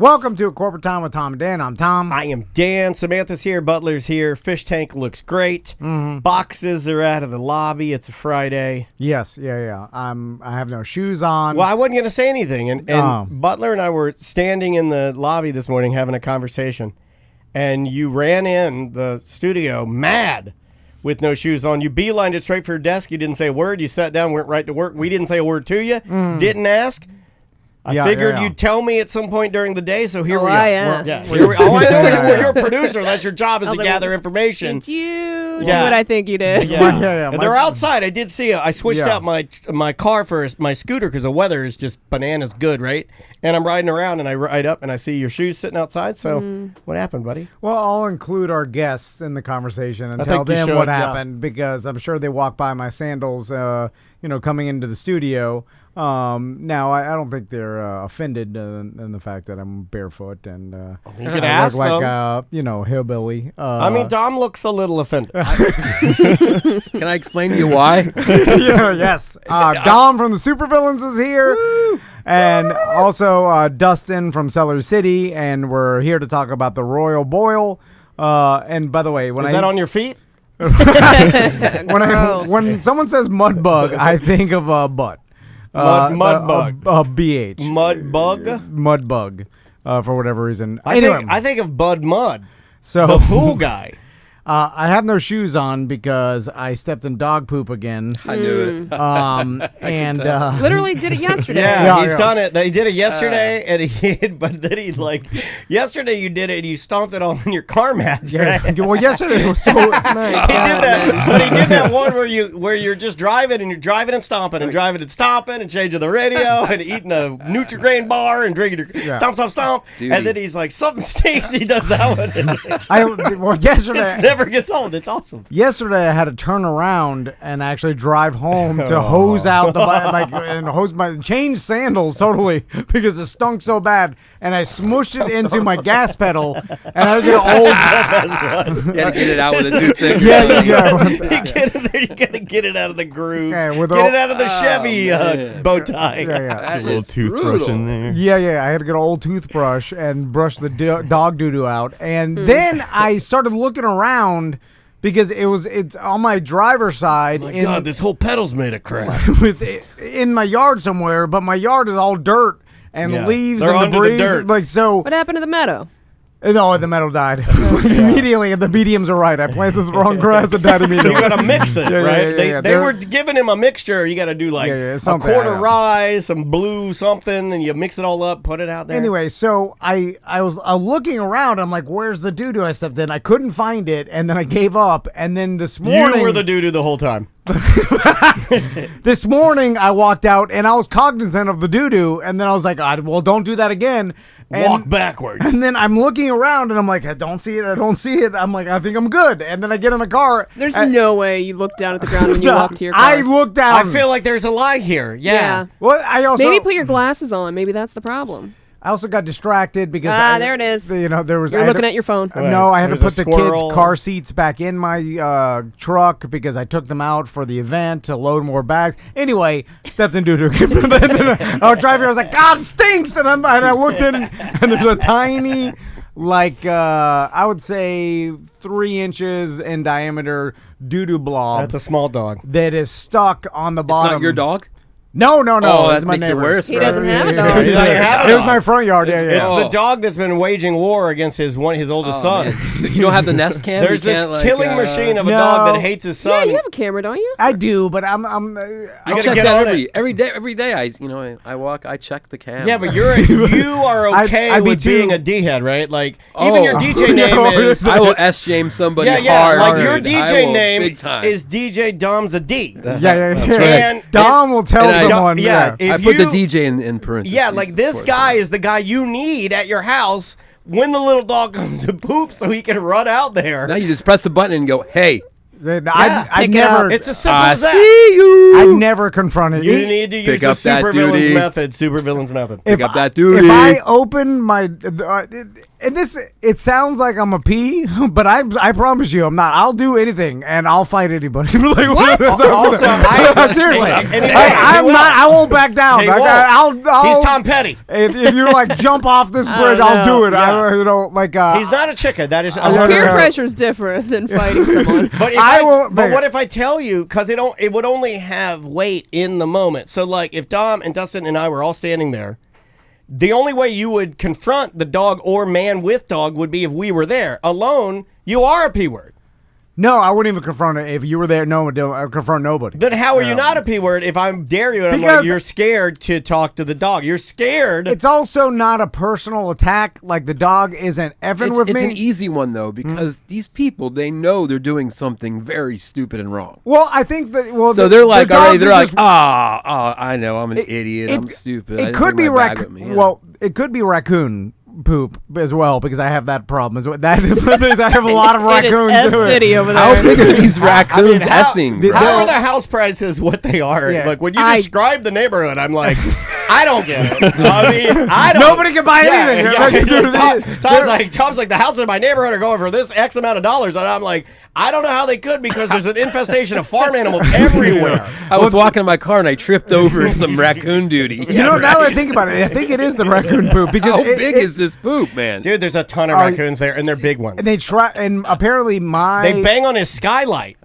Welcome to A Corporate Time with Tom and Dan. I'm Tom. I am Dan. Samantha's here. Butler's here. Fish tank looks great. Boxes are out of the lobby. It's a Friday. Yes, yeah. I have no shoes on. Well, I wasn't going to say anything. And Butler and I were standing in the lobby this morning having a conversation. And you ran in the studio mad with no shoes on. You beelined it straight for your desk. You didn't say a word. You sat down, went right to work. We didn't say a word to you. Didn't ask. I figured you'd tell me at some point during the day, so here we are. I asked. I know you're a producer. That's your job is to gather information. Did you do what I think you did? Yeah. And they're outside. I did see it. I switched out my car for my scooter because the weather is just bananas good, right? And I'm riding around, and I ride up, and I see your shoes sitting outside. So what happened, buddy? Well, I'll include our guests in the conversation and tell them what happened because I'm sure they walked by my sandals, coming into the studio. Now, I don't think they're offended in the fact that I'm barefoot and you can ask look like hillbilly. I mean, Dom looks a little offended. Can I explain to you why? Yes. Dom from the Supervillains is here. Woo! And also Dustin from Cellar City, and we're here to talk about the Royal Boil. And by the way, is that on your feet? When someone says Mudbug, I think of a butt. Mudbug. BH. Mudbug? For whatever reason. I think of Bud Mud, so the pool guy. I have no shoes on because I stepped in dog poop again. I knew it. And literally did it yesterday. He's done it. He did it yesterday, but then yesterday you did it and you stomped it all in your car mats. Right? Well, yesterday was so nice. He did that, but he did that one where you're just driving and you're driving and stomping and driving and stomping and changing the radio and eating a Nutri-Grain bar and drinking your stomp. Dude. And then he's like, something stinks. He does that one. Yesterday. Never gets old. It's awesome. Yesterday, I had to turn around and actually drive home to hose out and change sandals totally because it stunk so bad. And I smushed it into my gas pedal, and I get old. You had to get it out with a toothpick. Yeah, you go. You get in there. You got to get it out of the groove. Yeah, get it out of the Chevy bow tie. Yeah. A little toothbrush in there. Yeah. I had to get an old toothbrush and brush the dog doo-doo out, and then I started looking around. Because it's on my driver's side. My God, this whole pedal's made of crap. In my yard somewhere, but my yard is all dirt and leaves and debris. The dirt. What happened to the meadow? No, the metal died immediately, and the mediums are right. I planted the wrong grass and died immediately. You got to mix it, right? They were giving him a mixture. You got to do a quarter rye, some blue something, and you mix it all up, put it out there. Anyway, so I was looking around. I'm like, where's the doo-doo I stepped in? I couldn't find it, and then I gave up. And then this morning... You were the doo-doo the whole time. This morning, I walked out, and I was cognizant of the doo-doo, and then I was like, well, don't do that again. Walk backwards. And then I'm looking around, and I'm like, I don't see it. I'm like, I think I'm good. And then I get in the car. There's no way you looked down at the ground when you walked to your car. I looked down. I feel like there's a lie here. Yeah. Well, I also... Maybe put your glasses on. Maybe that's the problem. I also got distracted because there it is. There was. You're looking at your phone. No, I had to put the kids' car seats back in my truck because I took them out for the event to load more bags. Anyway, stepped in doo-doo. I was driving. I was like, God, it stinks! And I looked in, and there's a tiny, I would say 3 inches in diameter doo-doo blob. That's a small dog that is stuck on the bottom. It's not your dog? No. Oh, that my makes it worse. He doesn't have a dog. It was my front yard. It's the dog that's been waging war against his oldest son. Man. You don't have the Nest Cam? There's this killing machine of a dog that hates his son. Yeah, you have a camera, don't you? I do, but I check that every day. I walk. I check the cam. Yeah, but you are okay with being a D-head, right? Even your DJ name is. I will S-shame somebody hard. Yeah. Your DJ name is DJ Dom's a D. Yeah. And Dom will tell someone. Yeah. I put the DJ in parentheses. Yeah, this guy is the guy you need at your house when the little dog comes to poop so he can run out there. Now you just press the button and go, hey. I never. It's as simple as that. See you. I never confronted. You need to use the supervillains method. Supervillains method. Pick up that duty. If I open my, and this, it sounds like I'm a P, but I promise you, I'm not. I'll do anything and I'll fight anybody. Like, what? Also, seriously, anyway, I'm not. I won't back down. I'll He's Tom Petty. If you're like jump off this bridge, I'll do it. Yeah. He's not a chicken. That is peer pressure is different than fighting someone. But what if I tell you? Because it would only have weight in the moment. So like if Dom and Dustin and I were all standing there, the only way you would confront the dog or man with dog would be if we were there. Alone, you are a P word. No, I wouldn't even confront it if you were there. No, I would confront nobody. Then how are you not a P word if I dare you and I'm like, you're scared to talk to the dog? You're scared. It's also not a personal attack. Like the dog isn't effing with me. It's an easy one though because these people, they know they're doing something very stupid and wrong. Well, I think that so they're like already. They're like, I know I'm an idiot. I'm stupid. It could be raccoon. Well, it could be raccoon poop as well because I have that problem as well. I have a lot of raccoons. It is S-City over there. How big are these raccoons essing? How are the house prices what they are? Yeah. Like when you describe the neighborhood, I'm like, I don't get it. I mean, I don't. Nobody can buy anything. Tom's like the houses in my neighborhood are going for this X amount of dollars, and I'm like, I don't know how they could because there's an infestation of farm animals everywhere. I was walking in my car and I tripped over some raccoon duty. You know, now that I think about it, I think it is the raccoon poop. Because how big is this poop, man? Dude, there's a ton of raccoons there, and they're big ones. And they try, and apparently they bang on his skylight.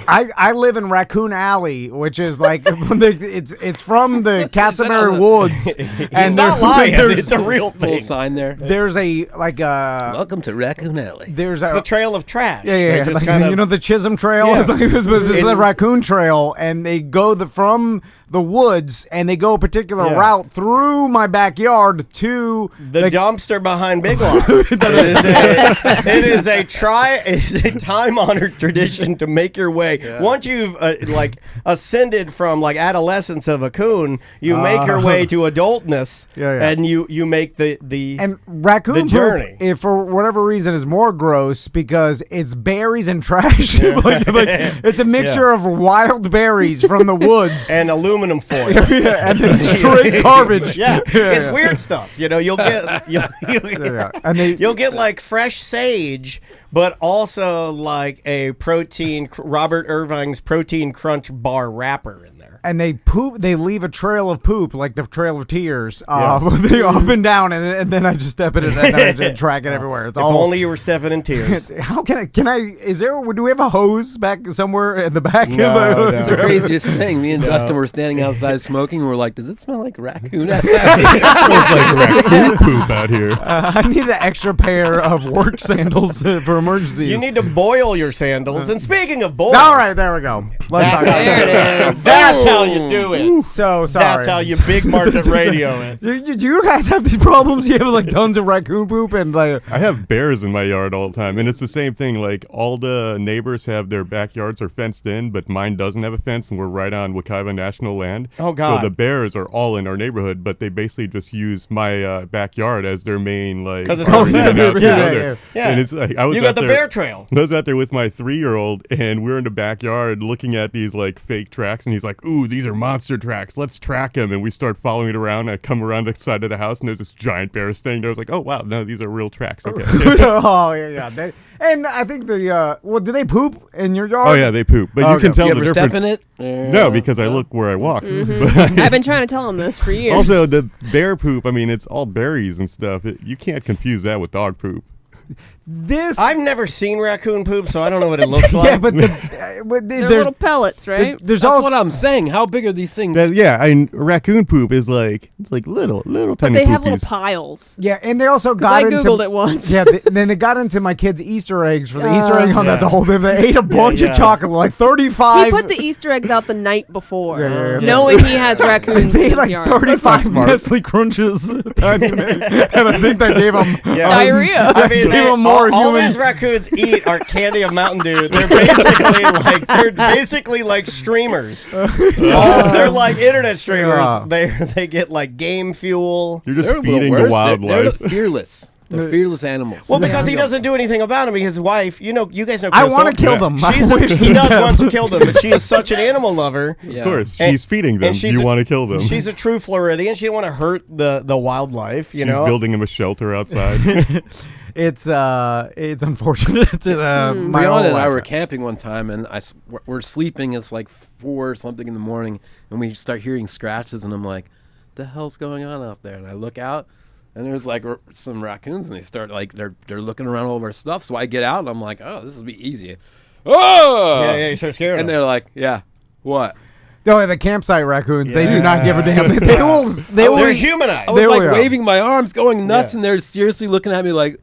I live in Raccoon Alley, which is like it's from the Casimir Woods. And not lying. It's a real thing. Full sign there. There's a welcome to Raccoon Alley. It's the trail of trash. Yeah. Like, you know the Chisholm Trail. Yes. It's the Raccoon Trail, and they go from the woods, and they go a particular route through my backyard to the dumpster behind Big Lots. It is a time-honored tradition to make your way. Yeah. Once you've ascended from like adolescence of a coon, you make your way to adultness, and you make the raccoon journey. Poop, if for whatever reason, is more gross because it's berries and trash. It's a mixture of wild berries from the woods and aluminum foil. And then straight garbage. It's weird stuff. You know, you'll get like fresh sage, but also like a Robert Irving's protein crunch bar wrapper in there. And they leave a trail of poop, like the trail of tears, up and down, and then I just step in it and then I just track it everywhere. If only you were stepping in tears. How can I, do we have a hose back somewhere in the back? No. It's the craziest thing. Me and Dustin were standing outside smoking, and we're like, does it smell like raccoon outside? It smells like raccoon poop out here. I need an extra pair of work sandals for emergencies. You need to boil your sandals. And speaking of boil. All right, there we go. There it is. That's how you do it. So sorry. That's how you big market radio it. Do you guys have these problems? You have like tons of raccoon poop and like. I have bears in my yard all the time, and it's the same thing. Like all the neighbors have their backyards are fenced in, but mine doesn't have a fence, and we're right on Wekiva National Land. Oh God! So the bears are all in our neighborhood, but they basically just use my backyard as their main like. Because it's no fence. Yeah. And it's like you got the bear trail. I was out there with my 3-year-old, and we're in the backyard looking at these like fake tracks, and he's like, "Ooh, these are monster tracks. Let's track him." And we start following it around. I come around the side of the house, and there's this giant bear staying there. I was like, "Oh wow, no, these are real tracks." Okay. Oh yeah. And I think do they poop in your yard? Oh yeah, they poop, but you can tell you the ever difference. Step in it? No, because I look where I walk. Mm-hmm. I've been trying to tell him this for years. Also, the bear poop. I mean, it's all berries and stuff. You can't confuse that with dog poop. I've never seen raccoon poop, so I don't know what it looks like. Yeah, but they're little pellets, right? That's what I'm saying. How big are these things? Raccoon poop is like little but tiny. They poopies. have little piles. Yeah, and they also got into. I googled it once. Yeah, then they got into my kids' Easter eggs for the Easter egg hunt. That's a whole thing. They ate a bunch of chocolate, like 35. He put the Easter eggs out the night before, knowing he has raccoons. They in ate his like yard. 35 Nestle Crunches, tiny, and I think that gave them diarrhea. I mean, gave them more all human. these raccoons eat are candy of Mountain Dew. They're basically like streamers. They're like internet streamers. They get like game fuel. You're just feeding the wildlife. They're fearless. They're fearless animals. Well, because he doesn't do anything about them. His wife, you guys know. I want to kill them. He does want to kill them, but she is such an animal lover. Yeah. Of course, she's feeding them. You want to kill them. She's a true Floridian. She didn't want to hurt the wildlife. She's building him a shelter outside. It's unfortunate. Brianna and I were camping one time, and we're sleeping. It's like 4 or something in the morning, and we start hearing scratches, and I'm like, "The hell's going on out there?" And I look out, and there's like some raccoons, and they start like they're looking around all of our stuff. So I get out, and I'm like, "Oh, this will be easy." Oh, yeah, you start scaring and them. they're like, "Yeah, what?" Oh, the campsite raccoons. They do not give a damn. They're humanized. I was like waving my arms, going nuts, and they're seriously looking at me like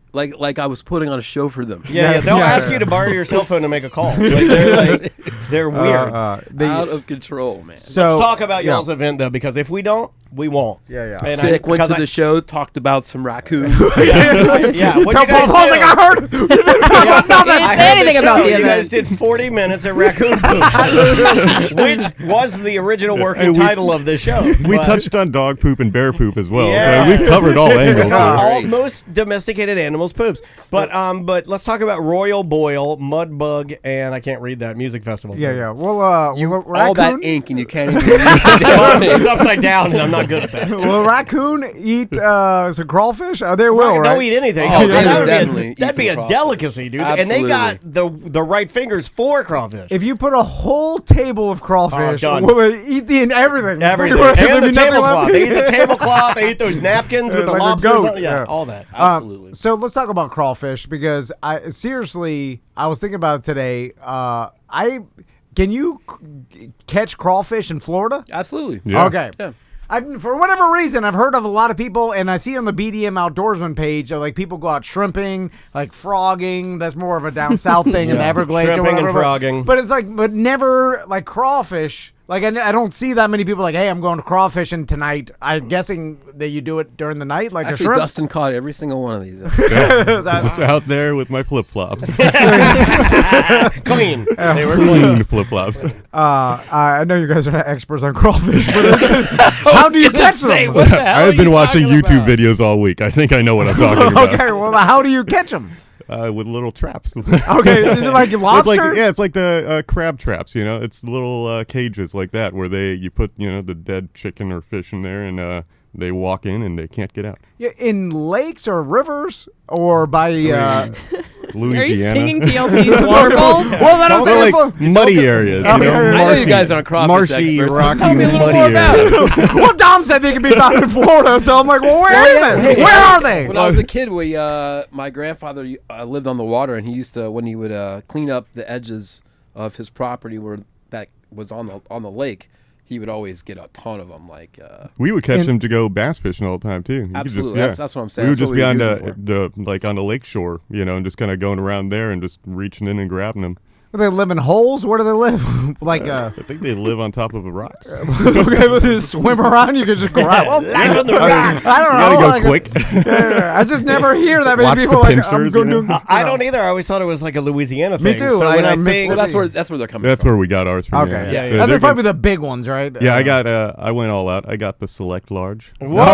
I was putting on a show for them. Yeah. They'll ask you to borrow your cell phone to make a call. They're weird. Out of control, man. So let's talk about y'all's event though, because if we don't, we won't. Yeah. And Sick went to the show, talked about some raccoons. Yeah. What Tell Paul, I was like, I heard. He didn't say anything about the You guys event. did 40 minutes of raccoon poop, which was the original working title of the show. We touched on dog poop and bear poop as well. Yeah. So we've covered all angles. All most domesticated animals poops. But let's talk about Royal Boil, Mudbug, and I can't read that music festival. Yeah. Well, all that raccoon. ink, and you can't even read it. It's upside down, and I'm not good at that. Will raccoon eat some crawfish? They will, right? Don't eat anything. Oh, That they would definitely that'd be eat a some delicacy, dude. Absolutely. And they got the right fingers for crawfish. If you put a whole table of crawfish, done. we'll eat everything. Everything. And the tablecloth. They eat the tablecloth. They eat those napkins with the Like a lobsters. goat, Yeah, yeah. all that. Absolutely. So let's talk about crawfish because I was thinking about it today. Can you catch crawfish in Florida? Absolutely. Yeah. Okay. Yeah. For whatever reason, I've heard of a lot of people, and I see on the BDM Outdoorsman page, like people go out shrimping, like frogging. That's more of a down south thing in the Everglades. Shrimping or whatever, and frogging. But it's but never like crawfish. Like I don't see that many people like, hey, I'm going to crawfishing tonight. I'm guessing that you do it during the night, like Actually, a shrimp. Dustin caught every single one of these. Just out there with my flip flops. Clean. They were Clean flip flops. I know you guys are not experts on crawfish, but how do you catch them? I've been watching YouTube videos all week. I think I know what I'm talking about. Okay, well, how do you catch them? With little traps. Okay, is it like lobster? It's like the crab traps. It's little cages like that where you put the dead chicken or fish in there, and they walk in and they can't get out. Yeah, in lakes or rivers or by Louisiana. Are you singing TLC's Waterfalls? Well, then I'm saying like muddy areas. Okay, I know you guys aren't crawfish marshy, experts. rocky, Tell me a little muddy more about it. areas. well, Dom said they can be found in Florida, so I'm like, well, where is it? Where are they? When I was a kid, my grandfather lived on the water, and he used to, when he would clean up the edges of his property where that was on the lake, he would always get a ton of them. We would catch them to go bass fishing all the time too. You Absolutely, could that's what I'm saying. We would That's just what be we on would use them on the lake shore, and just kind of going around there and just reaching in and grabbing them. Do they live in holes? Where do they live? I think they live on top of rocks. Okay, well, just swim around. You can just grab. Oh, Live on the rock. I don't know. You gotta go quick. I just never hear that many Watch people the like. pinchers, I don't either. I always thought it was like a Louisiana thing. Me too. So when I think, Well, that's where they're coming That's from. where we got ours from. Okay, Yeah, yeah. yeah. And they're probably the big ones, right? Yeah, I went all out. I got the select large. whoa,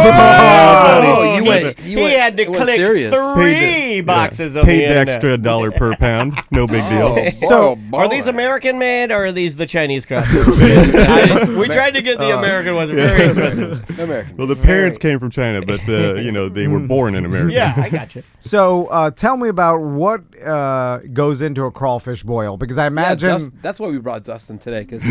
Oh, you went- he had to you went click serious. 3 boxes of Paid the the internet. extra $1 per pound. No big deal. So, Are these American made or are these the Chinese craft? We tried to get the American ones. They're very expensive. American. Well, the parents came from China, but they were born in America. Yeah, I got you. So tell me about what goes into a crawfish boil, because I imagine That's why we brought Dustin today, because he-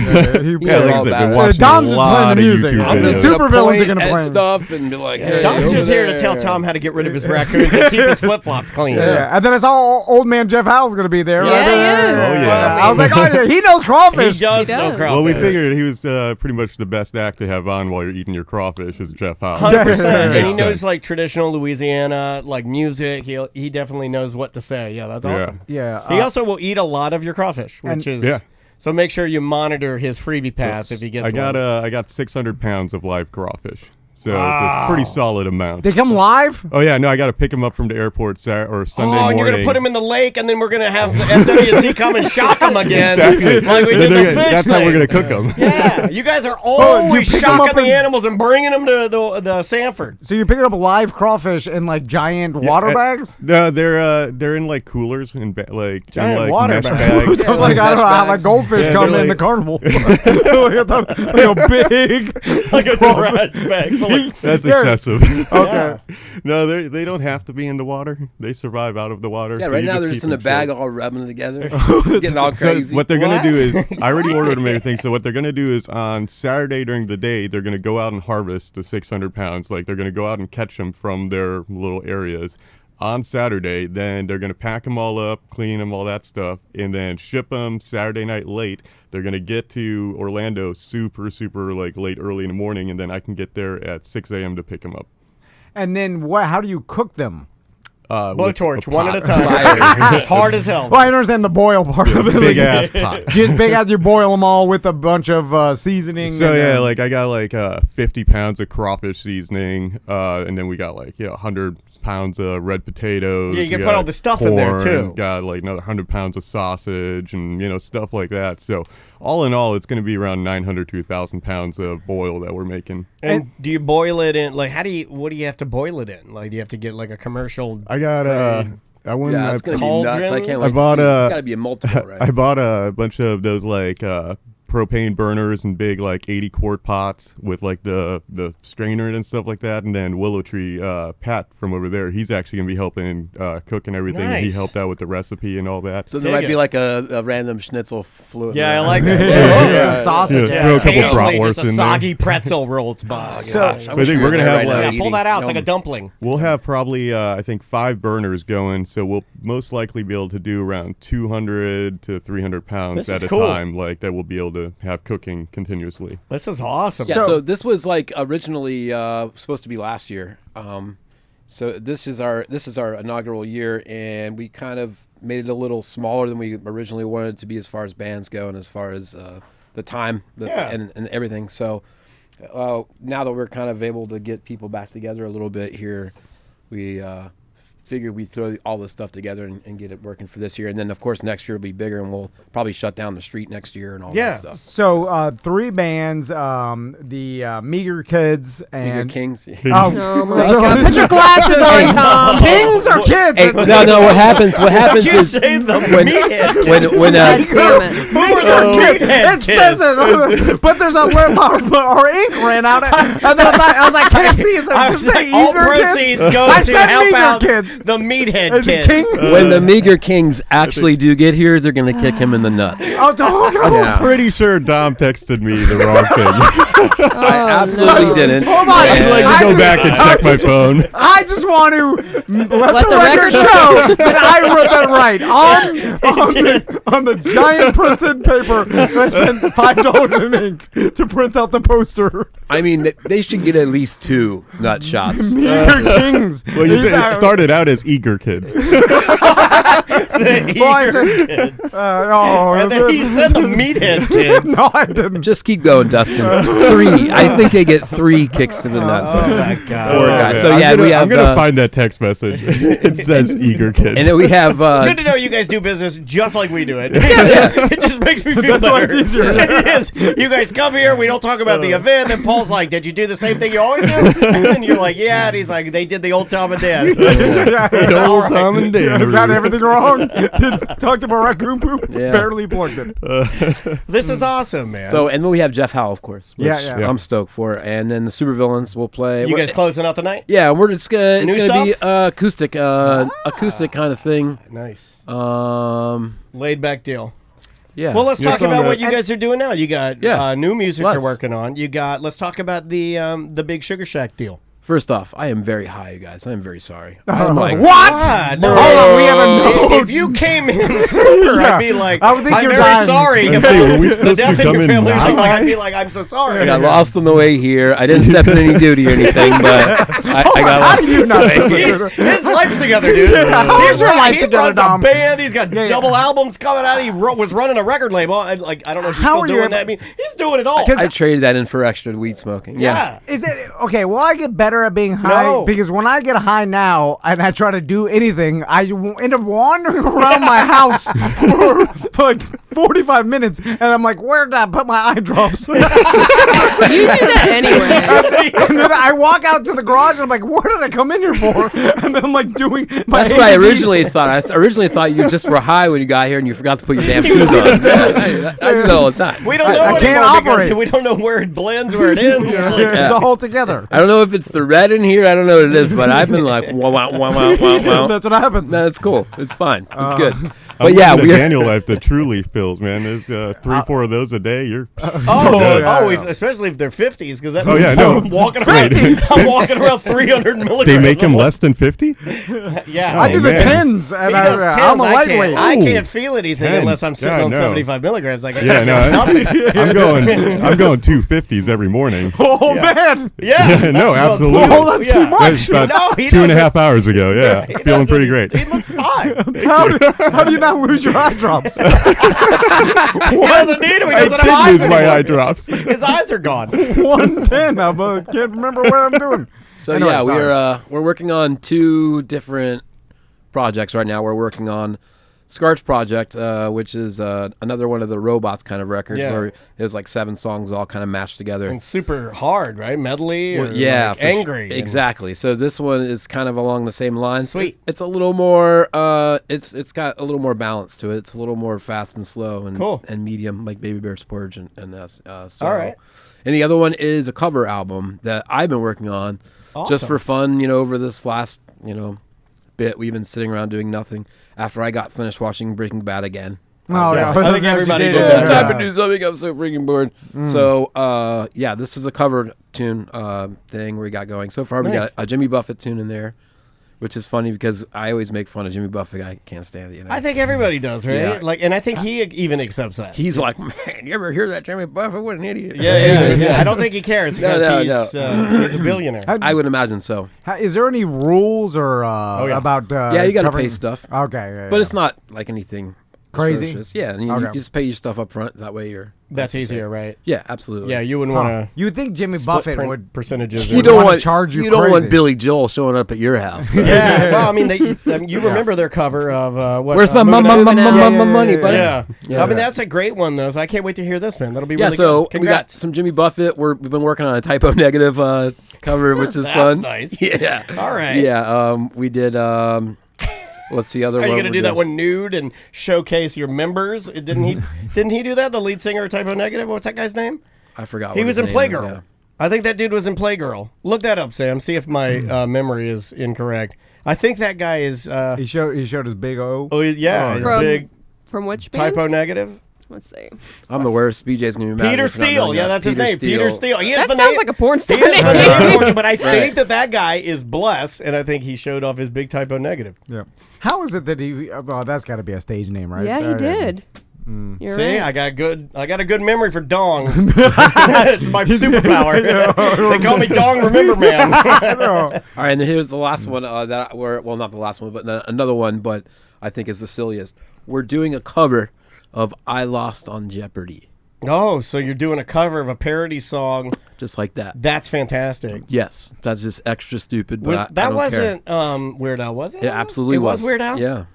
Yeah, like I all said, about been it. watching Dom's a just lot playing of the music. YouTube I'm videos. gonna Supervillains are point gonna at play. stuff and be like, hey, Dom's over just here to there. tell Tom how to get rid of his raccoons and keep his flip flops clean. Yeah, and then I saw old man Jeff Howell's going to be there. Yeah, right? he is. Oh, yeah. I was like, oh yeah, he knows He crawfish. does He know does. crawfish. Well, we figured he was pretty much the best act to have on while you're eating your crawfish is Jeff Howell. 100%. Yeah. And he Makes knows sense. like traditional Louisiana, like music. He definitely knows what to say. Yeah, that's awesome. Yeah. He also will eat a lot of your crawfish, which is Yeah. so. Make sure you monitor his freebie pass if he gets I got one. I got 600 pounds of live crawfish. So it's a pretty solid amount. They come live? Oh yeah, no, I got to pick them up from the airport or Sunday morning. And you're gonna put them in the lake, and then we're gonna have the FWC come and shock them again. Exactly. Like we did the fish That's thing. how we're gonna cook them. Yeah, you guys are always pick 'em up shocking the in- animals and bringing them to the Sanford. So you're picking up live crawfish in like giant water bags? No, they're in like coolers and Giant in, like water mesh bags. bags. I'm like, I don't know how mesh like goldfish Yeah, come they're in the like- carnival. like a big Like a trash bag full of That's They're- excessive. Okay. No, they don't have to be in the water. They survive out of the water. Yeah, so right you now just they're keep just in a them bag chilled. all rubbing together, getting all So crazy. what they're What? gonna do is, I already ordered them everything. So what they're gonna do is on Saturday during the day, they're gonna go out and harvest the 600 pounds. Like they're gonna go out and catch them from their little areas. On Saturday, then they're gonna pack them all up, clean them, all that stuff, and then ship them Saturday night late. They're gonna get to Orlando super like late early in the morning, and then I can get there at 6 a.m. to pick them up. And then what? How do you cook them? With blowtorch, a one at a pot. time. It's hard as hell. Well, I understand the boil part of it. Big like, ass pot. just big as you boil them all with a bunch of seasoning. So and yeah, then- like I got like 50 pounds of crawfish seasoning, and then we got like 100 pounds of red potatoes. Yeah, you can we put got all the stuff in there, corn, too. Got like another 100 pounds of sausage and stuff like that. So all in all, it's going to be around 900 to 1,000 pounds of boil that we're making. And do you boil it in? Like, what do you have to boil it in? Like, do you have to get like a commercial? I got I went. yeah, I, it's gonna be Cauldron? nuts. I can't I wait. bought to see. a- It's gotta be a multiple, right? I bought a bunch of those like propane burners and big like 80 quart pots with like the strainer and stuff like that. And then Willow Tree Pat from over there, he's actually gonna be helping cook and everything. And he Nice. helped out with the recipe and all that. So there Dig might be it. like a random schnitzel fluid. Yeah, I around. like that. Yeah, some sausage. Yeah, throw a couple Occasionally, bratwursts just a in there. soggy pretzel rolls by. So- Gosh, I think we're gonna have, like- Yeah, pull that out. It's like a dumpling. We'll have probably I think 5 burners going, so we'll most likely be able to do around 200 to 300 pounds This at is a cool. time, like that we'll be able to have cooking continuously. This is awesome. Yeah, so this was like originally supposed to be last year. So this is our inaugural year, and we kind of made it a little smaller than we originally wanted it to be as far as bands go and as far as the time and everything. So now that we're kind of able to get people back together a little bit here, we figured we'd throw all this stuff together and get it working for this year. And then, of course, next year will be bigger, and we'll probably shut down the street next year and all that stuff. So 3 bands, the Meager Kids Meager and Kings. Oh my God! Put your glasses on, Tom. Kings or kids? Hey, no. What happens? What happens You is say the when meathead. when God damn it! Who are the meathead It says it, but there's a lip, our ink ran out, and then I was like, can't see. It I says, was like, all proceeds go I to said help Meager out Kids. the meathead Is it kids. King? when the Meager Kings actually do get here, they're gonna kick him in the nuts. Oh, don't. Yeah. Pretty sure Dom texted me the wrong thing. I absolutely didn't. Hold on. I'd like I to go just- back and check my phone. I just want to let Let the the record record show that I wrote that right on the giant printed paper. I spent $5 in ink to print out the poster. I mean, they should get at least 2 nut shots. Meager Kings. Well, you said it started out as Eager Kids. The Well, I eager said- kids. Oh, And then he said the meathead kids. no, I didn't. Just keep going, Dustin. 3. I think they get 3 kicks to the nuts. Oh my God. Poor guy. man. So I'm yeah, gonna, we have. I'm gonna find that text message. It says Eager Kids. and then we have. Good to know you guys do business just like we do it. It just makes me feel That's why better. it's easier. It is. You guys come here, we don't talk about the event, and Paul's like, "Did you do the same thing you always do?" And you're like, "Yeah," and he's like, "They did the old Tom and Dad." The old Tom and Dan. Got everything wrong. Talked about raccoon poop. Yeah. Barely plugged it. This is awesome, man. So and then we have Jeff Howe, of course. Which Yeah. I'm stoked for. And then the Supervillains will play. you guys closing out the night? Yeah, we're just gonna. It's New gonna be stuff? acoustic kind of thing. Nice. Laid back deal. Yeah. Well, let's You're talk from about the- what you guys are doing now. You got Yeah. new music you're Let's. working on. You got. Let's talk about the big Sugar Shack deal. First off, I am very high, you guys. I am very sorry. What? God, no. Hold on, we have a note. If you came in sober, I'd be like, I would think I'm you're very dying. sorry. Let's see, were we supposed death to in come your in family. now? I'd be like, I'm so sorry. I got lost on the way here. I didn't step in any duty or anything, but I got How lost. do you not? His life's together, dude. How is your life he together, runs Dom? a band. He's got Yeah. double albums coming out. He was running a record label. I don't know if he's How still are you doing able- that. I mean, he's doing it all. I traded that in for extra weed smoking. Yeah. Is it okay? Will I get better at being high? No. Because when I get high now and I try to do anything, I end up wandering around my house for like 45 minutes, and I'm like, "Where did I put my eye drops?" You do that anyway. And then I walk out to the garage, and I'm like, "What did I come in here for?" And then I'm like doing my. That's what I ADD. originally thought. I originally thought you just were high when you got here and you forgot to put your damn shoes on. I do that all the time. We don't know I can't anymore because operate. we don't know where it blends, where it ends. It's all together. I don't know if it's the red in here. I don't know what it is, but I've been like, wow, wow, wow, wow, wow. That's what happens. No, it's cool. It's fine. It's good. I'm But yeah, living we're a Daniel life, the True Leaf pills, man. There's 3-4 of those a day. You're Especially if they're 50s, because that Oh, means yeah, no. I'm walking around. I'm walking around 300 milligrams. They make them less than 50? Yeah, I do the man. tens, and He does 10s. I'm a I can't- lightweight. I Ooh, can't feel anything 10s. unless I'm sitting Yeah, on no. 75 milligrams. Like, Yeah, no. I'm going 250s every morning. Oh man! Yeah. No, absolutely. Oh, that's too much. That's about No, he 2.5 hours ago. Yeah, He feeling doesn't- pretty great. He looks fine. How do you not lose your eye drops? He doesn't need him. He I doesn't have did eyes lose my anymore. eye drops. His eyes are gone. 110. I can't remember what I'm doing. So Anyway, yeah, sorry. we're working on 2 different projects right now. We're working on Scarch Project, which is another one of the robots kind of records where it's like 7 songs all kind of mashed together. And super hard, right? Medley or Yeah, like for angry. sure. Exactly. So this one is kind of along the same lines. Sweet. It's a little more. It's got a little more balance to it. It's a little more fast and slow and Cool. and medium, like Baby Bear's Porridge and so. All right. And the other one is a cover album that I've been working on, just Awesome. for fun. Over this last bit, we've been sitting around doing nothing. After I got finished watching Breaking Bad again. Oh, yeah. I think everybody did It's that. time to do something. I'm so freaking bored. So, this is a cover tune thing we got going. So far, we Nice. got a Jimmy Buffett tune in there, which is funny because I always make fun of Jimmy Buffett. I can't stand it. I think everybody does, right? Yeah. And I think he even accepts that. He's like, man, you ever hear that Jimmy Buffett? What an idiot. Yeah. I don't think he cares because No. he's a billionaire. I would imagine so. Is there any rules or about? Yeah, you got to covering- pay stuff. Okay, But it's not like anything Crazy? atrocious. Yeah, and you Okay. just pay your stuff up front. That way you're. That's easier, right? Yeah, absolutely. Yeah, you wouldn't want to. You would think Jimmy Buffett would. percentages. You or- don't wanna want charge you don't crazy. want Billy Joel showing up at your house. Yeah, well, I mean, you remember their cover of what? Where's my Moving Out? money, buddy? Yeah. Yeah. I mean that's a great one though. So I can't wait to hear this, man. That'll be Yeah, really so good. we got Congrats. some Jimmy Buffett. We've been working on a typo negative cover, which is That's fun. nice. Yeah. All right. Yeah. We did. What's the other Are one? you gonna we're do that doing? one nude and showcase your members? Didn't he? Didn't he do that? The lead singer of Typo Negative. What's that guy's name? I forgot. He what was his in name is, Playgirl. yeah. I think that dude was in Playgirl. Look that up, Sam. See if my memory is incorrect. I think that guy is. He showed his big O. Oh yeah, he's From big from which band? Typo Negative. Let's see. I'm the worst. BJ's gonna be mad. Peter if we're not Steele. doing Yeah, that. that's his name. Peter Steele. He is That the sounds name. like a porn star He is the name. name, but I think that guy is blessed, and I think he showed off his big Typo Negative. Yeah. How is it that he? Well, that's got to be a stage name, right? Yeah, he did. You're See, right. I got a good memory for dongs. It's my superpower. They call me Dong Remember Man. All right, and then here's the last one not the last one, but another one, but I think is the silliest. We're doing a cover of "I Lost on Jeopardy," Oh, so you're doing a cover of a parody song? just like that. That's fantastic. Yes, that's just extra stupid. But I That don't care. wasn't Weird Al, was it? It absolutely It was Weird Al? Yeah.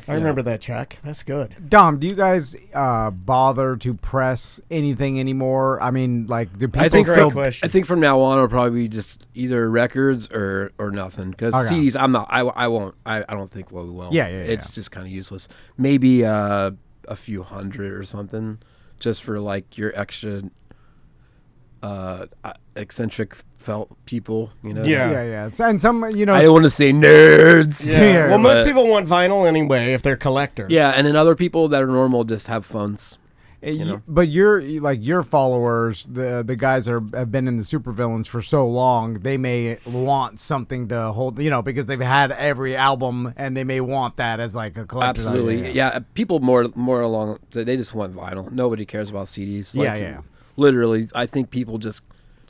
I remember that, Chuck. That's good. Dom, do you guys bother to press anything anymore? I mean, like, do people I think great question. I think from now on it'll probably be just either records or nothing. Because Okay. CDs, I won't. I don't think we will. Yeah. It's just kind of useless. Maybe a few hundred or something, just for like your extra eccentric felt people. Yeah. Yeah. And some, I don't want to say nerds. Yeah, Well, most but- people want vinyl anyway if they're collector. Yeah, and then other people that are normal just have phones. But your followers, the guys have been in the Supervillains for so long, they may want something to hold, because they've had every album and they may want that as like a collector's Absolutely, item. yeah. People more along, they just want vinyl. Nobody cares about CDs. Yeah. Literally, I think people just,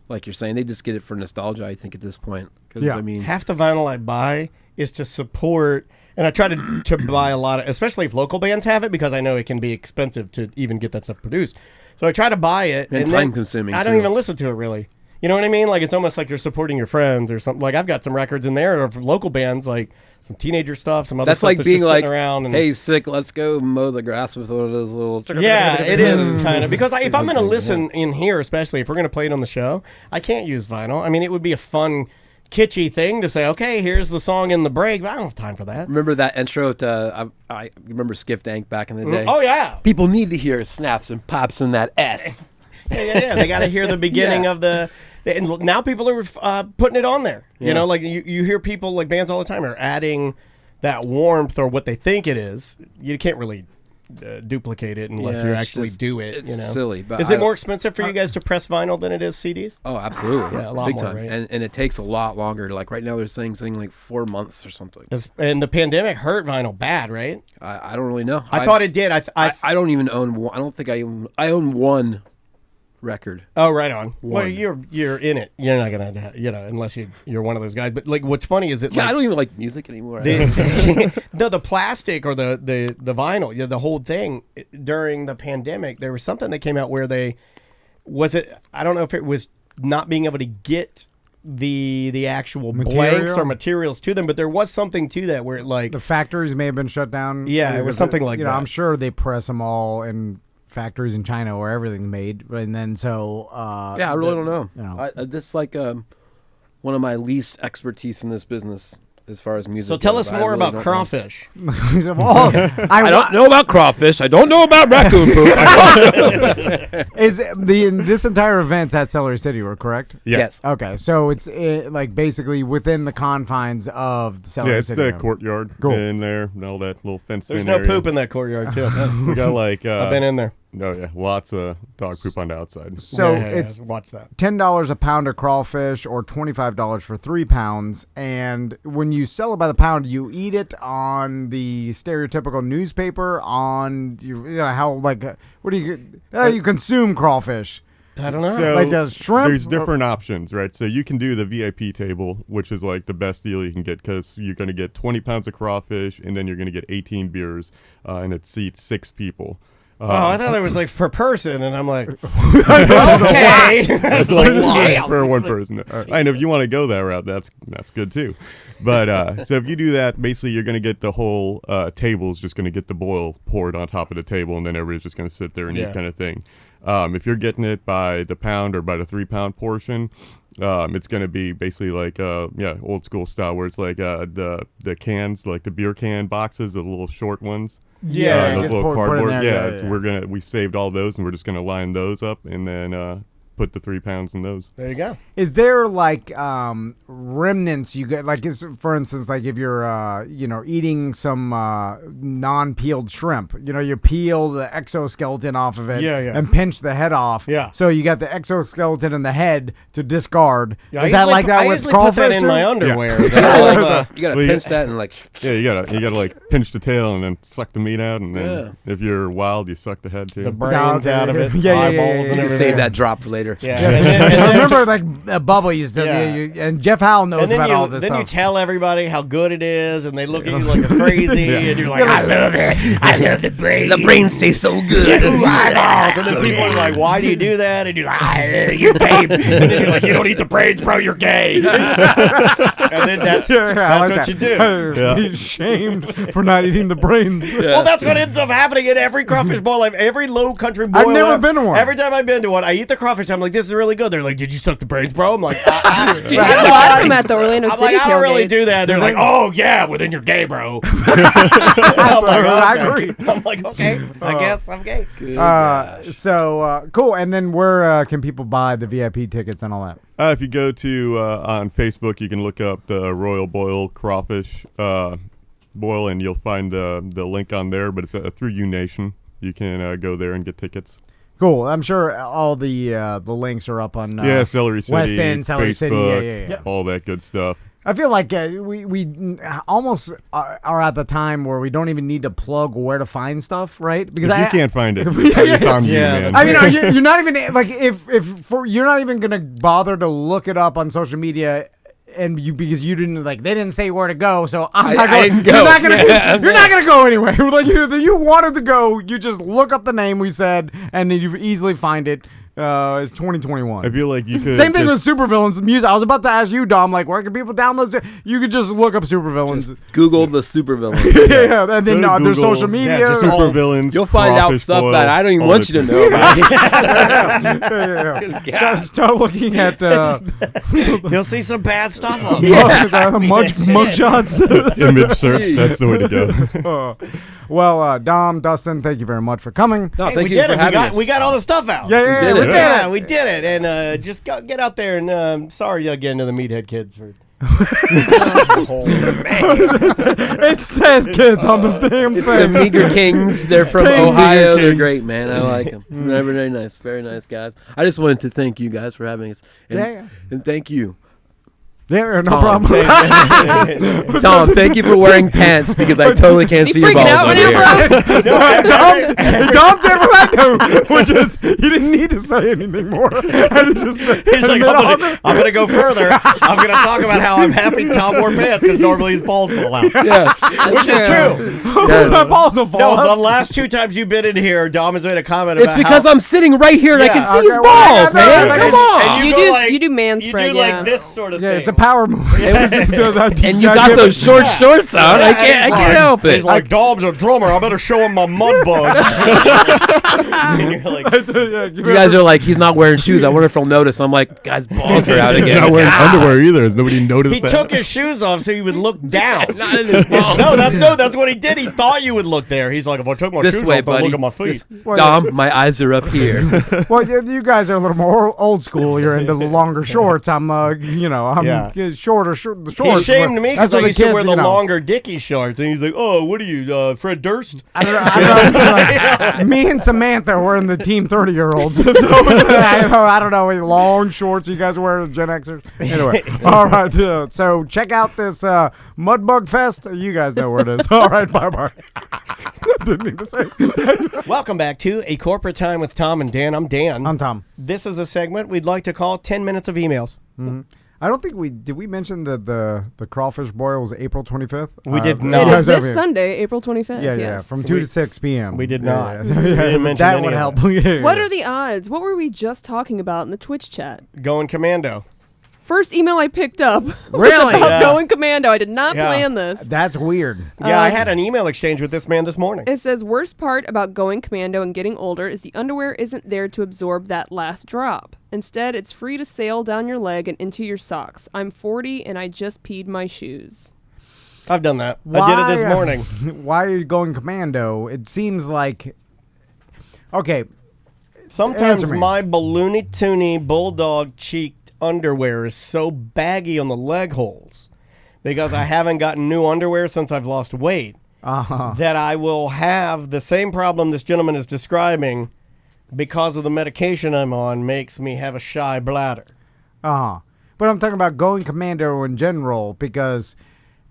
like you're saying, they just get it for nostalgia. I think at this point, because I mean, half the vinyl I buy is to support. And I try to buy a lot of, especially if local bands have it, because I know it can be expensive to even get that stuff produced. So I try to buy it. And time consuming. I don't even listen to it really. You know what I mean? Like it's almost like you're supporting your friends or something. Like I've got some records in there of local bands, like some teenager stuff, some other that's stuff like that's being just like, sitting around. And, hey, sick, let's go mow the grass with one of those little. Yeah, it is kind of because if I'm going to listen in here, especially if we're going to play it on the show, I can't use vinyl. I mean, it would be a fun, kitschy thing to say, okay, here's the song in the break, but I don't have time for that. Remember that intro to I remember Skip Dank back in the day. Oh yeah, people need to hear snaps and pops in that S. yeah. They got to hear the beginning of the. And now people are putting it on there. You know, like you hear people like bands all the time are adding that warmth or what they think it is. You can't really duplicate it unless you actually do it. It's silly. But is it more expensive for you guys to press vinyl than it is CDs? Oh, absolutely. Yeah, a lot big more, time. right? And it takes a lot longer. Like right now, they're saying something like 4 months or something. And the pandemic hurt vinyl bad, right? I don't really know. I thought it did. I don't even own one. I don't think I own one record. Oh, right on. Well, you're in it. You're not gonna, unless you're one of those guys. But like, what's funny is that I don't even like music anymore. The plastic or the vinyl, the whole thing during the pandemic, there was something that came out where I don't know if it was not being able to get the actual blanks or materials to them, but there was something to that where the factories may have been shut down. Yeah, it was something like that. I'm sure they press them all in factories in China where everything's made, and then I really don't know. I just like one of my least expertise in this business as far as music. So tell us more about Crawfish. I don't know about Crawfish. I don't know about Raccoon Poop. This entire event's at Celery City, we're correct? Yeah. Yes. Okay, so it's like basically within the confines of Celery City. Yeah, it's the courtyard in there and all that little fenced in There's no area. poop in that courtyard too. We got like I've been in there. No, yeah, lots of dog poop on the outside. So it's watch that. $10 a pound of crawfish, or $25 for 3 pounds. And when you sell it by the pound, you eat it on the stereotypical newspaper. What do you consume crawfish? I don't know. So like a shrimp? There's different options, right? So you can do the VIP table, which is like the best deal you can get because you're going to get 20 pounds of crawfish, and then you're going to get 18 beers, and it seats 6 people. I thought it was like per person, and I'm like, okay. That's like for one person. And if you want to go that route, that's good too. But so if you do that, basically you're going to get the whole table's just going to get the boil poured on top of the table, and then everybody's just going to sit there and eat kind of thing. If you're getting it by the pound or by the 3 pound portion, it's going to be basically like old school style where it's like the cans, like the beer can boxes, the little short ones. Yeah, those little cardboard. Yeah. We've saved all those, and we're just gonna line those up, and then put the 3 pounds in those. There you go. Is there like remnants you get? Like, for instance, like if you're eating some non-peeled shrimp, you peel the exoskeleton off of it, and pinch the head off. Yeah. So you got the exoskeleton and the head to discard. Yeah, is that like that with crawfish? I usually put that in my underwear. Yeah. You gotta pinch that and like. Yeah, you gotta like pinch the tail and then suck the meat out, and then if you're wild, you suck the head too. The brains out of it, Yeah, eyeballs and You can everything. save that drop for later. Yeah. I remember like Bubba used to, and Jeff Howell knows about all this then stuff. you tell everybody how good it is, and they look at you like you're crazy, and you're like, I love it. I love the brains. The brains taste so good. Eyeballs. And then people are like, why do you do that? And you're like, you're gay. And then you're like, you don't eat the brains, bro, you're gay. And then that's what you do. He's shamed for not eating the brains. Well, that's what ends up happening in every crawfish boil. Every low country boil. I've never been to one. Every time I've been to one, I eat the crawfish. I'm like, this is really good. They're like, did you suck the brains, bro? I'm like, Dude, there's a lot of them at the Orlando I'm City like, I don't really tailgates. do that. They're like, oh yeah, well then you're gay, bro. I'm like, I okay. agree. I'm like, okay, I guess I'm gay. Cool. And then where can people buy the VIP tickets and all that? If you go to on Facebook, you can look up the Royal Boil Crawfish Boil, and you'll find the link on there. But it's through U Nation. You can go there and get tickets. Cool. I'm sure all the links are up on Celery City, West End, Celery Facebook, City, yeah. all that good stuff. I feel like we almost are at the time where we don't even need to plug where to find stuff, right? Because If you can't find it, it's on you, man. I mean, you're not even like you're not even gonna bother to look it up on social media. And because you didn't they didn't say where to go, so I'm not going. Didn't go. You're not gonna go anywhere. Like you wanted to go, you just look up the name we said, and then you easily find it. It's 2021. I feel like you could. Same thing with Supervillains music. I was about to ask you, Dom, like where can people download it? You could just look up Supervillains. Just Google the Supervillains. Yeah, and then there's social media. Yeah, just Supervillains. You'll find out Crawfish stuff Boil, that I don't even all want you to know about. Start looking at You'll see some bad stuff on mugshots. Image search. That's the way to go. Well, Dom, Dustin, thank you very much for coming. No, Hey, thank we you did for it. having us. We got all the stuff out. Yeah, did we it. did Yeah, it. we did it, and just get out there and sorry again to the Meathead kids for. It says kids on the damn It's the thing. Meager Kings. They're from Meager Ohio. They're Kings. great, man. I like them. They're very nice. Very nice guys. I just wanted to thank you guys for having us. And, Yeah. and thank you, Yeah, no Tom. problem. Tom. Thank you for wearing pants because I totally can't You see your freaking balls out over right now, here. Dom did what I do, which is he didn't need to say anything more. He's like, I'm gonna go further. I'm gonna talk about how I'm happy Tom wore pants because normally his balls fall out. Yes. Which is true. My balls will fall No, out. the last two times you've been in here, Dom has made a comment It's about because how, I'm sitting right here and I Yeah. can see Okay, his well, balls, yeah, man. no, Come and on. You go do- like, you do man You spread, do like yeah. this sort of Yeah, thing. it's a power move. And you got those short shorts on. I can't help it. He's like, Dom's a drummer. I better show him my Mudbugs. And you're like, You guys are like, he's not wearing shoes. I wonder if he'll notice. I'm like, guys, balls are out He's again. not wearing underwear either. Has nobody noticed he that? took his shoes off so he would look down. Not in his balls. No, that's what he did. He thought you would look there. He's like, if I took my This shoes way, off, I'll buddy. look at my feet. Dom, my eyes are up here. Well, you guys are a little more old school. You're into the longer shorts. I'm Yeah. shorter. The shorts. He shamed me That's because I what the used to wear kids, the you know. longer Dickie shorts. And he's like, oh, what are you, Fred Durst? I don't know. Me and Samantha were in the team 30-year-olds. So I don't know. Long shorts you guys wear, Gen Xers. Anyway, all right. So check out this Mudbug Fest. You guys know where it is. All right. Bye. Didn't need to say. Welcome back to A Corporate Time with Tom and Dan. I'm Dan. I'm Tom. This is a segment we'd like to call 10 Minutes of Emails. I don't think did we mention that the crawfish boil was April 25th? We did It not. is this Sunday, April 25th. Yeah, yes. from 2 to 6 p.m. We did Yeah, not. yeah. We didn't mention That any would of help. that. Yeah, What yeah. are the odds? What were we just talking about in the Twitch chat? Going commando. First email I picked up was Really? about Yeah. going commando. I did not Yeah. plan this. That's weird. Yeah, I had an email exchange with this man this morning. It says, worst part about going commando and getting older is the underwear isn't there to absorb that last drop. Instead, it's free to sail down your leg and into your socks. I'm 40 and I just peed my shoes. I've done that. I did it this morning. Why are you going commando? It seems like... Okay, Sometimes Answer me. my balloony-toony bulldog-cheeked underwear is so baggy on the leg holes because I haven't gotten new underwear since I've lost weight that I will have the same problem this gentleman is describing because of the medication I'm on makes me have a shy bladder. but I'm talking about going commando in general because...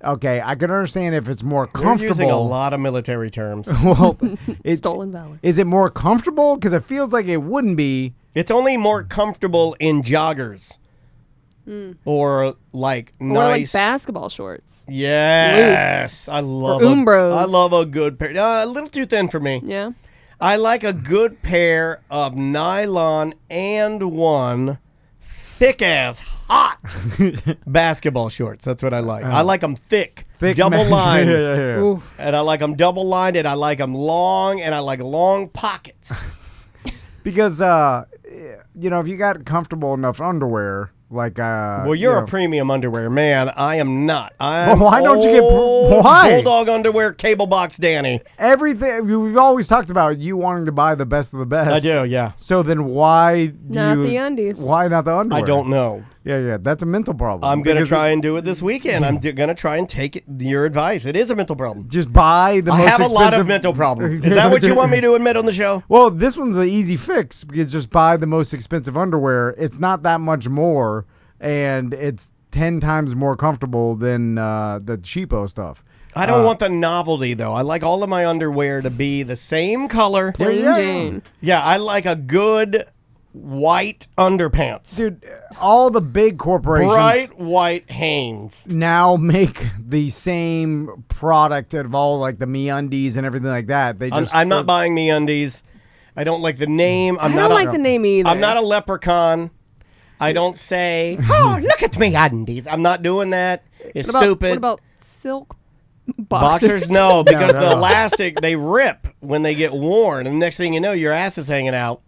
Okay, I can understand if it's more You're comfortable. using a lot of military terms. Well, Stolen valor. is it more comfortable? Because it feels like it wouldn't be. It's only more comfortable in joggers. Or like Or nice like basketball shorts. Yes, I love Umbros. I love a good pair. A little too thin for me. Yeah. I like a good pair of nylon and one thick ass hot basketball shorts. That's what I like. I like them thick double lined. Yeah. Oof. And I like them double lined, and I like them long, and I like long pockets. Because if you got comfortable enough underwear, like Well, you're a premium underwear man. I am not. Well, why don't you get old why? bulldog underwear cable box Danny? everything. We've always talked about you wanting to buy the best of the best. I do, yeah. So then why do Not you, the undies. Why not the underwear? I don't know. Yeah, that's a mental problem. I'm going to try and do it this weekend. I'm going to try and take your advice. It is a mental problem. Just buy the most expensive... I have a lot of mental problems. Is that what you want me to admit on the show? Well, this one's an easy fix because just buy the most expensive underwear. It's not that much more, and it's 10 times more comfortable than the cheapo stuff. I don't want the novelty, though. I like all of my underwear to be the same color. Plain Jane. Yeah, I like a good white underpants. Dude, all the big corporations... Bright white Hanes. ...now make the same product of all, like, the MeUndies and everything like that. I'm not buying MeUndies. I don't like the name. I don't like the name either. I'm not a leprechaun. I don't say, oh, look at MeUndies. I'm not doing that. It's stupid. What about silk boxers? No, because the elastic, they rip when they get worn. And the next thing you know, your ass is hanging out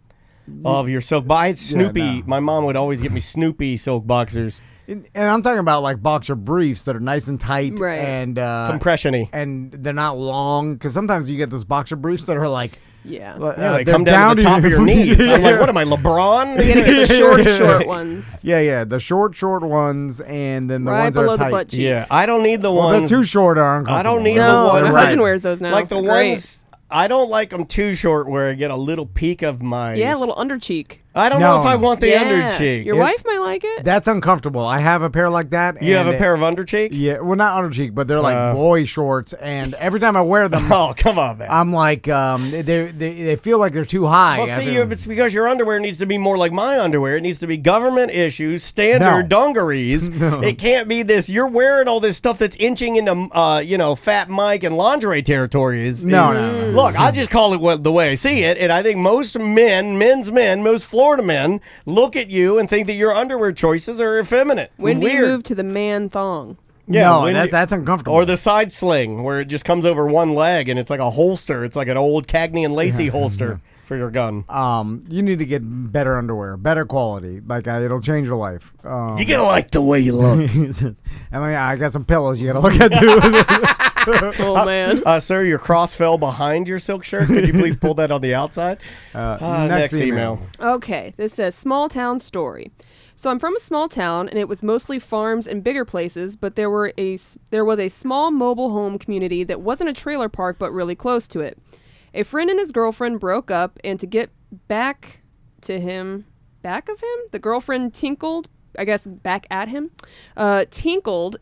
of your silk. Buy Snoopy. Yeah, no. My mom would always get me Snoopy silk boxers. And I'm talking about like boxer briefs that are nice and tight right. and compression-y. And they're not long because sometimes you get those boxer briefs that are like they come down to the top of your knees. I'm like, what am I, LeBron? You're gonna get the short ones. Yeah, the short ones, and then the right ones that below are tight. the butt cheek. Yeah, I don't need the ones. They're too short or uncomfortable. I don't need the ones. My husband wears those now. Like the They're ones. I don't like them too short where I get a little peek of my... Yeah, a little under cheek. I don't know if I want the under cheek. Your wife might like it. That's uncomfortable. I have a pair like that. You have a pair of under cheek? Yeah, well, not under cheek, but they're like boy shorts. And every time I wear them, oh, come on, man. I'm like, they feel like they're too high. Well, see, it's because your underwear needs to be more like my underwear. It needs to be government issues, standard dungarees. No. It can't be this. You're wearing all this stuff that's inching into, Fat Mike and lingerie territory. No. Look, I just call it the way I see it, and I think most most Florida men look at you and think that your underwear choices are effeminate. When do you move to the man thong? Yeah, that's uncomfortable. Or the side sling, where it just comes over one leg, and it's like a holster. It's like an old Cagney and Lacey holster for your gun. You need to get better underwear, better quality. Like it'll change your life. You're gonna like the way you look. I got some pillows you gotta look at too. Oh man, sir, your cross fell behind your silk shirt. Could you please pull that on the outside? Next email. Okay, this says small town story. So I'm from a small town, and it was mostly farms and bigger places, but there was a small mobile home community that wasn't a trailer park, but really close to it. A friend and his girlfriend broke up, and to get back of him, the girlfriend tinkled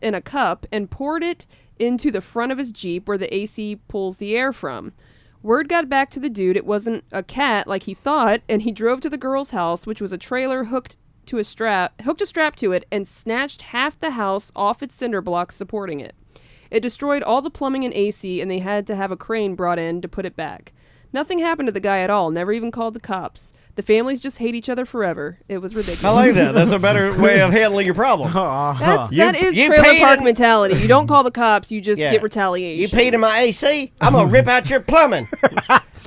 in a cup and poured it into the front of his Jeep where the AC pulls the air from. Word got back to the dude it wasn't a cat like he thought, and he drove to the girl's house, which was a trailer hooked a strap to it, and snatched half the house off its cinder blocks supporting it. It destroyed all the plumbing and AC, and they had to have a crane brought in to put it back. Nothing happened to the guy at all, never even called the cops. The families just hate each other forever. It was ridiculous. I like that. That's a better way of handling your problem. That is trailer park mentality. You don't call the cops, you just get retaliation. You paid in my AC? I'm going to rip out your plumbing.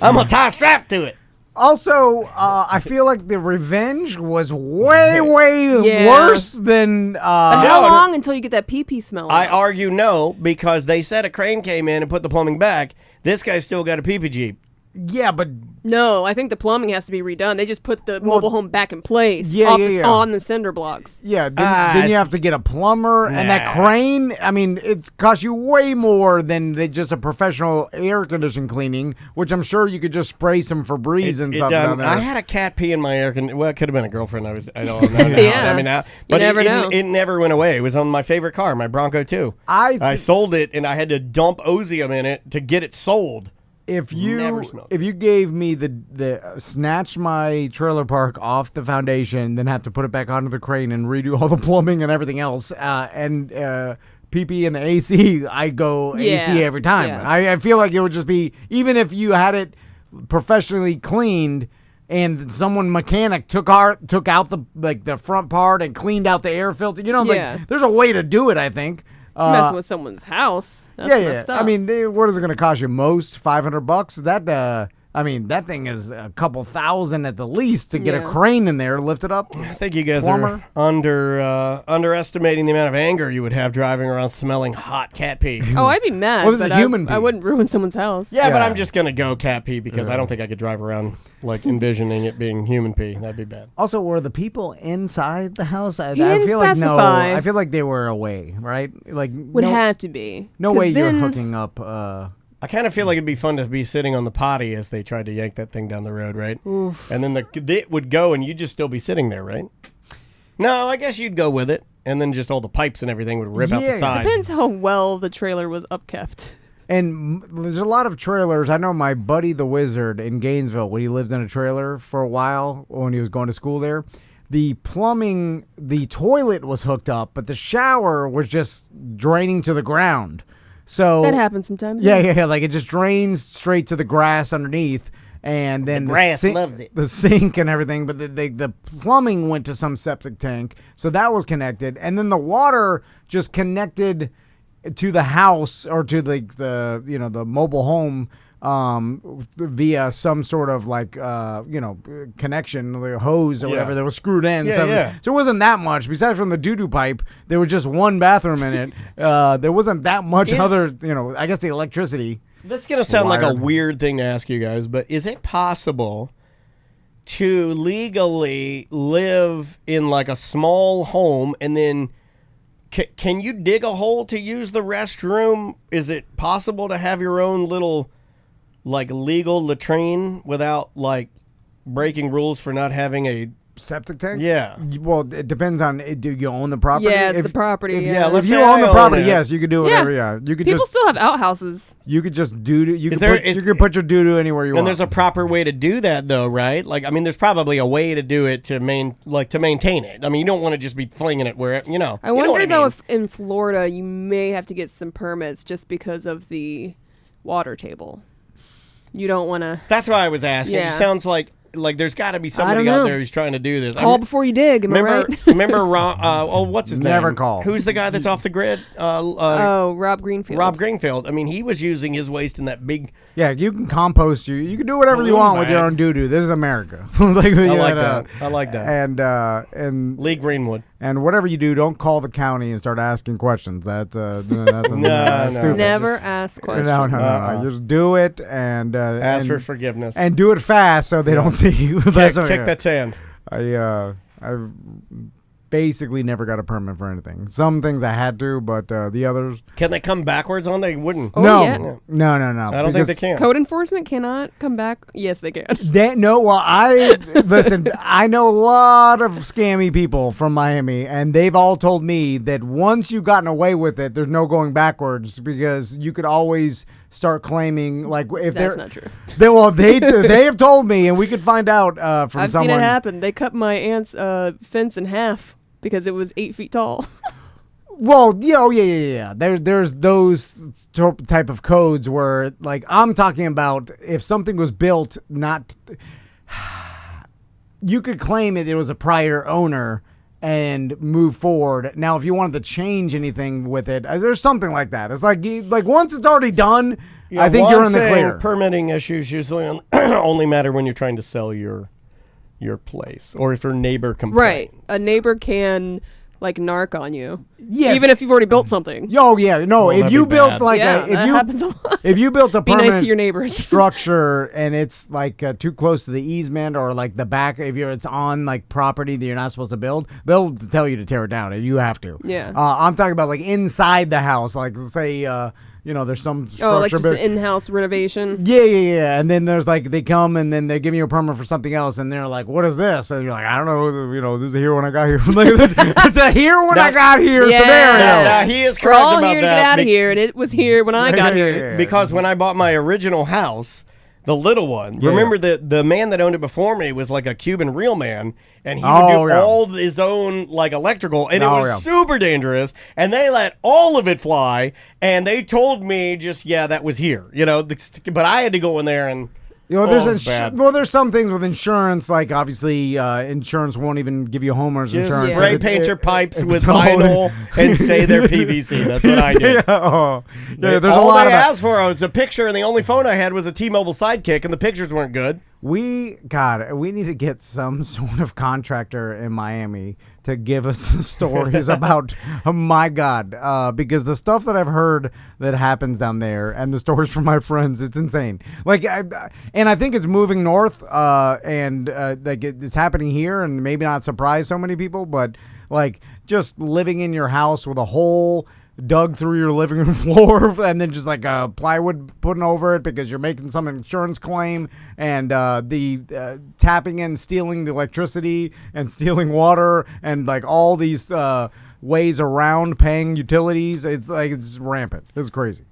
I'm going to tie a strap to it. Also, I feel like the revenge was way worse than... how long until you get that pee-pee smell? I argue no, because they said a crane came in and put the plumbing back. This guy still got a pee-pee Jeep. Yeah, but... No, I think the plumbing has to be redone. They just put the mobile home back in place on the cinder blocks. Yeah, then you have to get a plumber, and that crane, I mean, it costs you way more than just a professional air conditioning cleaning, which I'm sure you could just spray some Febreze and stuff down there. I had a cat pee in my air conditioner. Well, it could have been a girlfriend. I don't know. But you never know. It never went away. It was on my favorite car, my Bronco 2. I sold it, and I had to dump Ozium in it to get it sold. If you gave me the snatch my trailer park off the foundation, then have to put it back onto the crane and redo all the plumbing and everything else, and PP and the AC, I'd go AC every time. Yeah. I feel like it would just be, even if you had it professionally cleaned and someone mechanic took out the front part and cleaned out the air filter, like there's a way to do it, I think. Messing with someone's house. That's messed up. I mean, what is it going to cost you? Most $500? I mean, that thing is a couple thousand at the least to get a Yeah. crane in there, lift it up. I think you guys Plumber. are underestimating the amount of anger you would have driving around smelling hot cat pee. Oh, I'd be mad. Well, this is but human I pee. wouldn't ruin someone's house. Yeah, but Yeah. I'm just going to go cat pee because I don't think I could drive around like envisioning it being human pee. That'd be bad. Also, were the people inside the house? I didn't feel like no. specify. I feel like they were away, right? Like Would no, have to be. no 'Cause way you're then- hooking up. I kind of feel like it'd be fun to be sitting on the potty as they tried to yank that thing down the road, right? Oof. And then it would go and you'd just still be sitting there, right? No, I guess you'd go with it. And then just all the pipes and everything would rip out the Yeah. sides. Depends how well the trailer was upkept. And there's a lot of trailers. I know my buddy the Wizard in Gainesville, when he lived in a trailer for a while when he was going to school there, the plumbing, the toilet was hooked up, but the shower was just draining to the ground. So That happens sometimes. Yeah. Like it just drains straight to the grass underneath. And then grass loves it. The sink and everything, but the plumbing went to some septic tank, so that was connected, and then the water just connected to the house or to the mobile home via some sort of connection, like a hose or whatever that was screwed in. Yeah, so, yeah. so it wasn't that much. Besides from the doo-doo pipe, there was just one bathroom in it. There wasn't that much other, I guess the electricity. This is going to sound like a Wired. weird thing to ask you guys, but is it possible to legally live in like a small home and then can you dig a hole to use the restroom? Is it possible to have your own little like legal latrine without like breaking rules for not having a Septic tank? Yeah. Well, it depends on, do you own the property? Yeah, it's the property, yeah. let's If you say own I the own property, it. yes, you could do whatever. Yeah, you could People just still have outhouses. you could just you could there- put, you could put your doo doo anywhere you And want. there's a proper way to do that, though, right? Like, I mean, there's probably a way to do it to maintain it. I mean, you don't want to just be flinging it where, I you know wonder what I though mean. if in Florida you may have to get some permits just because of the water table. You don't want to That's why I was asking. It Yeah. just sounds like there's got to be somebody don't out know. there who's trying to do this. call before you dig. Am I Remember, right? remember Ron? What's his name? Never call. Who's the guy that's off the grid? Rob Greenfield. Rob Greenfield. I mean, he was using his waste in that big. Yeah, you can compost. You can do whatever you Balloon want with your bag. own doo doo. This is America. I like that. I like that. And Lee Greenwood. and whatever you do, don't call the county and start asking questions. That's No, stupid. Never Just- ask questions. No. Just do it and Ask and, for forgiveness. and do it fast so they don't see you. That's what- kick that sand. I've basically never got a permit for anything. Some things I had to, but the others. Can they come backwards on? They wouldn't. Oh, no, yeah. no. I don't think they can. Code enforcement cannot come back. Yes, they can. Listen, I know a lot of scammy people from Miami, and they've all told me that once you've gotten away with it, there's no going backwards because you could always start claiming, like, if That's they're. not true. They have told me, and we could find out from I've someone. seen it happen. They cut my aunt's fence in half because it was 8 feet tall. Well, yeah. There's those type of codes where, like, I'm talking about if something was built not, you could claim it was a prior owner and move forward. Now, if you wanted to change anything with it, there's something like that. It's like once it's already done, I think you're in the clear. Permitting issues usually only matter when you're trying to sell your place or if your neighbor complains. Right. A neighbor can like narc on you. Yes. Even if you've already built something. Oh yeah, no. Well, if that'd you be built bad. like Yeah, that happens a lot. if you built a Be permanent nice to your neighbors. structure and it's like too close to the easement or like the back, it's on like property that you're not supposed to build, they'll tell you to tear it down and you have to. Yeah. I'm talking about like inside the house, like say there's some structure. Oh, like just but- an in-house renovation. Yeah. And then there's like, they come and then they're giving you a permit for something else and they're like, what is this? And you're like, I don't know, this is a here when I got here. Like, it's a here when I got here Yeah. scenario. Now, he is We're correct all about here to that get out of be- here, and it was here when I got Yeah, here. yeah. because when I bought my original house, the little one, Yeah. remember the man that owned it before me was like a Cuban real man, and he Oh, would do yeah. all his own like electrical, and it Oh, was yeah. super dangerous. And they let all of it fly, and they told me just that was here, but I had to go in there and You know, it's bad. there's some things with insurance, like obviously insurance won't even give you homeowners Just insurance. spray paint your pipes with vinyl and say they're PVC. That's what I do. There's all a lot they of asked for was a picture, and the only phone I had was a T-Mobile Sidekick, and the pictures weren't good. We need to get some sort of contractor in Miami to give us stories about, oh my God, because the stuff that I've heard that happens down there and the stories from my friends, it's insane. Like, and I think it's moving north, and like it's happening here, and maybe not surprise so many people, but like just living in your house with a hole dug through your living room floor and then just like plywood putting over it because you're making some insurance claim, and the tapping in, stealing the electricity and stealing water, and like all these ways around paying utilities. It's like it's rampant. It's crazy.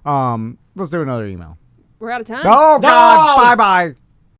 Let's do another email. We're out of time. Oh God! Bye bye.